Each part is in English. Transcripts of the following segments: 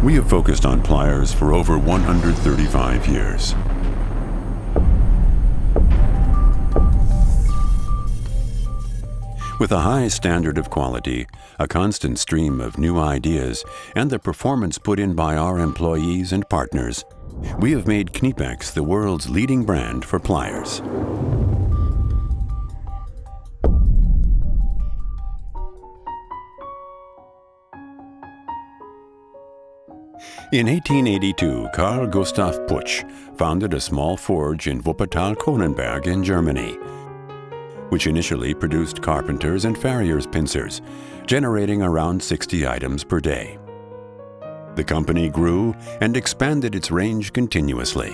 We have focused on pliers for over 135 years. With a high standard of quality, a constant stream of new ideas, and the performance put in by our employees and partners, we have made KNIPEX the world's leading brand for pliers. In 1882, Carl Gustav Putsch founded a small forge in Wuppertal-Kronenberg in Germany, which initially produced carpenters' and farriers' pincers, generating around 60 items per day. The company grew and expanded its range continuously.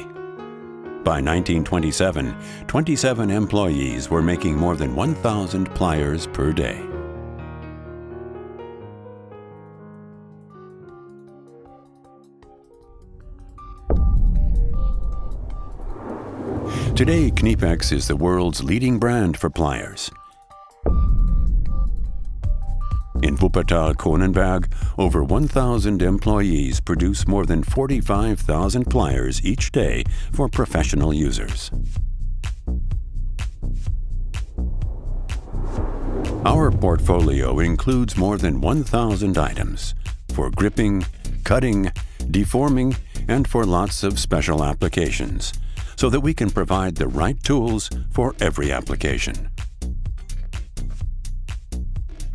By 1927, 27 employees were making more than 1,000 pliers per day. Today, KNIPEX is the world's leading brand for pliers. In Wuppertal-Kronenberg, over 1,000 employees produce more than 45,000 pliers each day for professional users. Our portfolio includes more than 1,000 items for gripping, cutting, deforming, and for lots of special applications, so that we can provide the right tools for every application.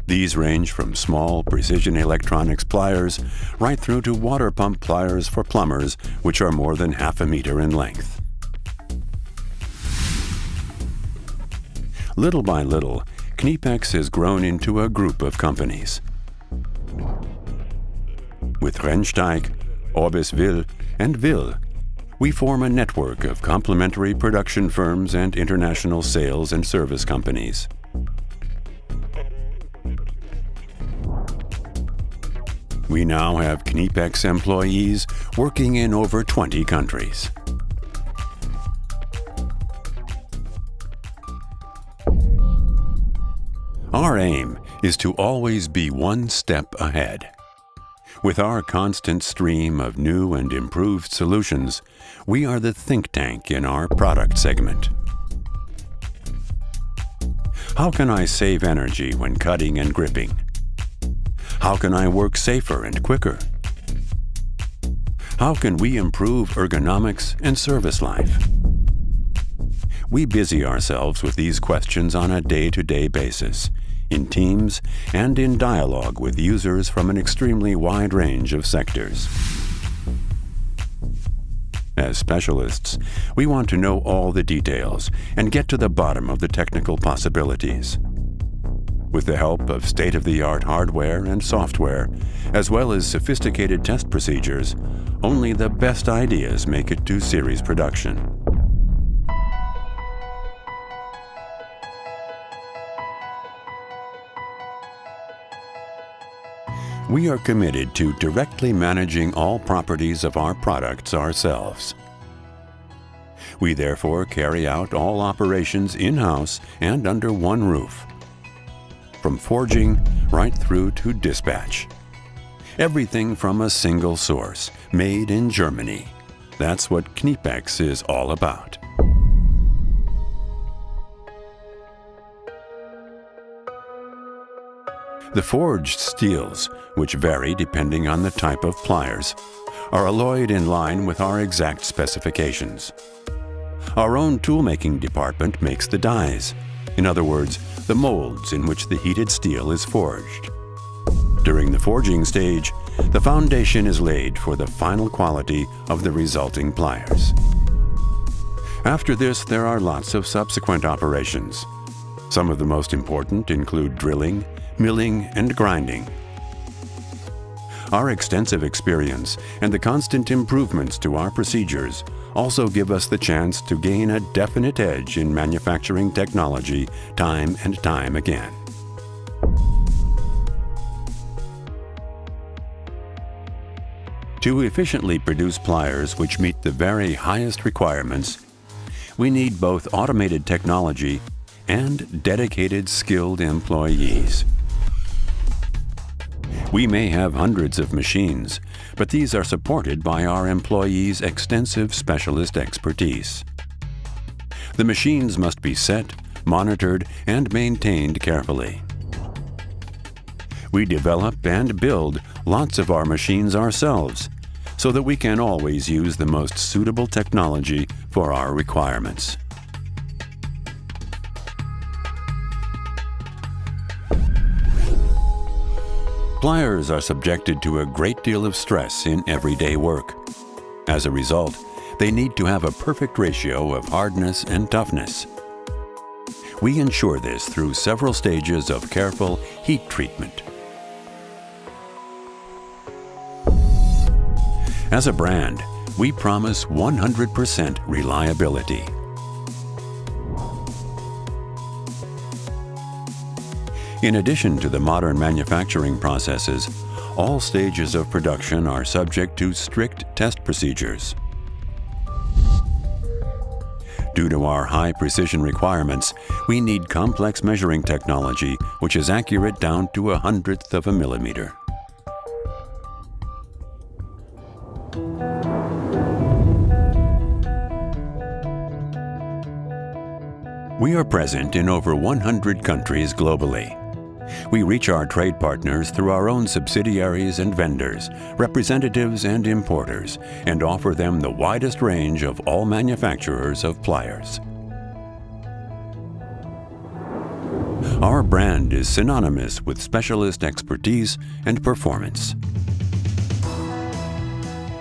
These range from small precision electronics pliers right through to water pump pliers for plumbers, which are more than half a meter in length. Little by little, KNIPEX has grown into a group of companies. With Rennsteig, Orbis-Will, and Will, we form a network of complementary production firms and international sales and service companies. We now have KNIPEX employees working in over 20 countries. Our aim is to always be one step ahead. With our constant stream of new and improved solutions, we are the think tank in our product segment. How can I save energy when cutting and gripping? How can I work safer and quicker? How can we improve ergonomics and service life? We busy ourselves with these questions on a day-to-day basis, in teams and in dialogue with users from an extremely wide range of sectors. As specialists, we want to know all the details and get to the bottom of the technical possibilities. With the help of state-of-the-art hardware and software, as well as sophisticated test procedures, only the best ideas make it to series production. We are committed to directly managing all properties of our products ourselves. We therefore carry out all operations in-house and under one roof, from forging right through to dispatch. Everything from a single source, made in Germany. That's what KNIPEX is all about. The forged steels, which vary depending on the type of pliers, are alloyed in line with our exact specifications. Our own tool-making department makes the dies, in other words, the molds in which the heated steel is forged. During the forging stage, the foundation is laid for the final quality of the resulting pliers. After this, there are lots of subsequent operations. Some of the most important include drilling, milling, and grinding. Our extensive experience and the constant improvements to our procedures also give us the chance to gain a definite edge in manufacturing technology time and time again. To efficiently produce pliers which meet the very highest requirements, we need both automated technology and dedicated, skilled employees. We may have hundreds of machines, but these are supported by our employees' extensive specialist expertise. The machines must be set, monitored, and maintained carefully. We develop and build lots of our machines ourselves, so that we can always use the most suitable technology for our requirements. Pliers are subjected to a great deal of stress in everyday work. As a result, they need to have a perfect ratio of hardness and toughness. We ensure this through several stages of careful heat treatment. As a brand, we promise 100% reliability. In addition to the modern manufacturing processes, all stages of production are subject to strict test procedures. Due to our high precision requirements, we need complex measuring technology which is accurate down to 1/100th of a millimeter. We are present in over 100 countries globally. We reach our trade partners through our own subsidiaries and vendors, representatives and importers, and offer them the widest range of all manufacturers of pliers. Our brand is synonymous with specialist expertise and performance.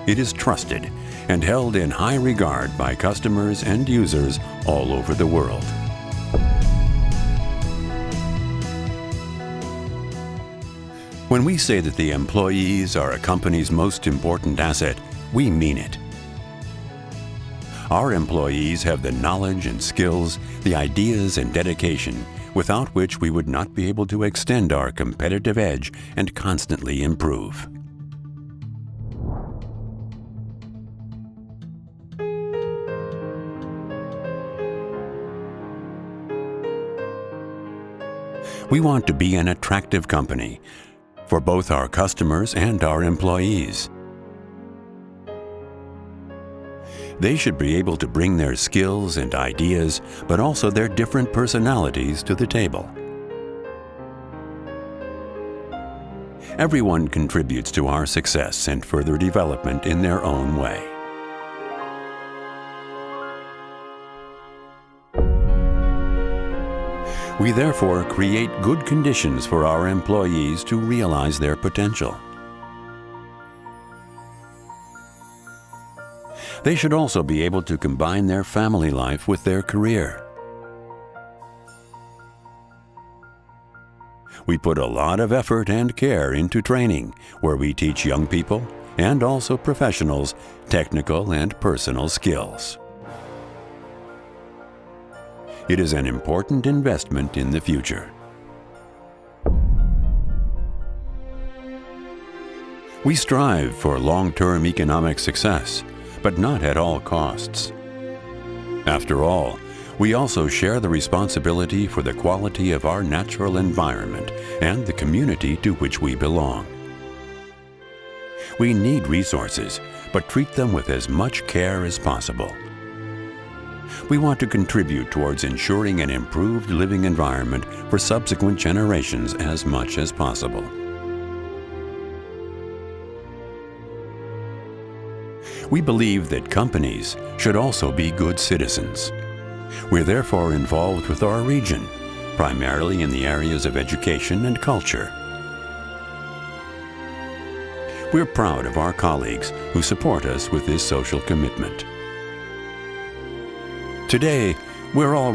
It is trusted and held in high regard by customers and users all over the world. When we say that the employees are a company's most important asset, we mean it. Our employees have the knowledge and skills, the ideas and dedication, without which we would not be able to extend our competitive edge and constantly improve. We want to be an attractive company for both our customers and our employees. They should be able to bring their skills and ideas, but also their different personalities to the table. Everyone contributes to our success and further development in their own way. We therefore create good conditions for our employees to realize their potential. They should also be able to combine their family life with their career. We put a lot of effort and care into training, where we teach young people and also professionals technical and personal skills. It is an important investment in the future. We strive for long-term economic success, but not at all costs. After all, we also share the responsibility for the quality of our natural environment and the community to which we belong. We need resources, but treat them with as much care as possible. We want to contribute towards ensuring an improved living environment for subsequent generations as much as possible. We believe that companies should also be good citizens. We're therefore involved with our region, primarily in the areas of education and culture. We're proud of our colleagues who support us with this social commitment. Today, we're all